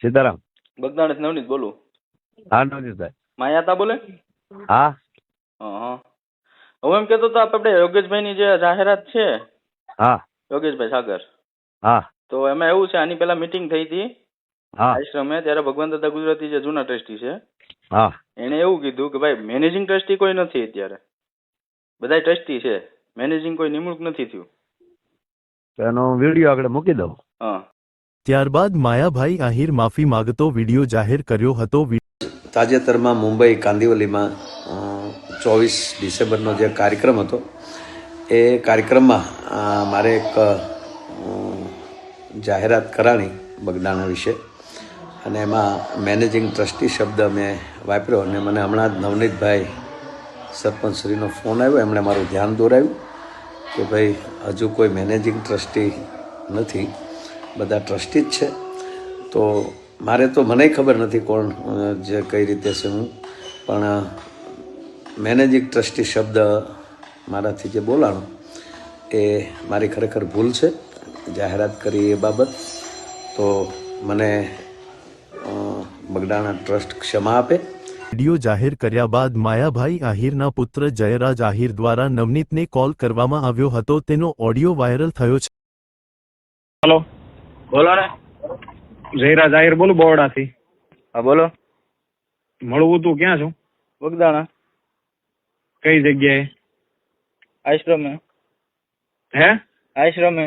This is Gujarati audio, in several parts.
સીતારામ. બગદાણ નવનીત બોલું. હા નવનીતભાઈ. માયાતા બોલે? હા હા. હું એમ કહેતો હતો આપણે યોગેશભાઈની જે જાહેરાત છે, હા યોગેશભાઈ સાગર, હા તો એમાં એવું છે, આની પહેલા મીટિંગ થઈ હતી હા આશ્રમે, ત્યારે ભગવાન દાદા ગુજરાતી જે જૂના ટ્રસ્ટી છે હા એને એવું કીધું કે ભાઈ મેનેજિંગ ટ્રસ્ટી કોઈ નથી અત્યારે, બધા ટ્રસ્ટી છે, મેનેજિંગ કોઈ નિમણૂક નથી થયું. તો એનો વિડીયો આગળ મૂકી દઉં. હા. ત્યારબાદ માયાભાઈ આહિર માફી માંગતો વિડીયો જાહેર કર્યો હતો. તાજેતરમાં મુંબઈ કાંદિવલીમાં 24 ડિસેમ્બરનો જે કાર્યક્રમ હતો એ કાર્યક્રમમાં મારે એક જાહેરાત કરાણી બગદાણા વિશે, અને એમાં મેનેજિંગ ટ્રસ્ટી શબ્દ મેં વાપર્યો, અને મને હમણાં જ નવનીતભાઈ સરપંચશ્રીનો ફોન આવ્યો, એમણે મારું ધ્યાન દોરાવ્યું કે ભાઈ હજુ કોઈ મેનેજિંગ ટ્રસ્ટી નથી, બધા ટ્રસ્ટી જ છે. તો મારે તો મને ખબર નથી કોણ જે કઈ રીતે છે હું, પણ મેનેજિંગ ટ્રસ્ટી શબ્દ મારાથી જે બોલાણો એ મારી ખરેખર ભૂલ છે, જાહેરાત કરી એ બાબત. તો મને બગદાણા ટ્રસ્ટ ક્ષમા આપે. વિડીયો જાહેર કર્યા બાદ માયાભાઈ આહિરના પુત્ર જયરાજ આહિર દ્વારા નવનીતને કોલ કરવામાં આવ્યો હતો. તેનો ઓડિયો વાયરલ થયો છે. હલો, બોલો ને. જયરાજ આહિર બોલું, બોરડાથી. હા બોલો. મળવું તું ક્યાં છું? બગદાણા કઈ જગ્યાએ? આશ્રમે. હે? આશ્રમે.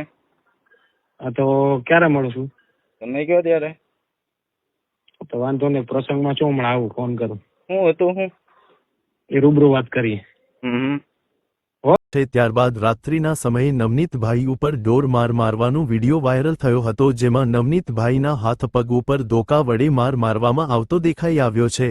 હા, તો ક્યારે મળું છું? તમે કયો ત્યારે. તો વાંધો નહીં, પ્રસંગમાં છું, હમણાં આવું, ફોન કરું. હું હતું હું એ રૂબરૂ વાત કરીએ. ત્યારબાદ રાત્રિના સમયે નવનીતભાઈ ઉપર ડોર મારવાનો વિડીયો વાયરલ થયો હતો, જેમાં નવનીતભાઈના હાથ પગ ઉપર ધોકા વડે મારવામાં આવતો દેખાઈ આવ્યો છે.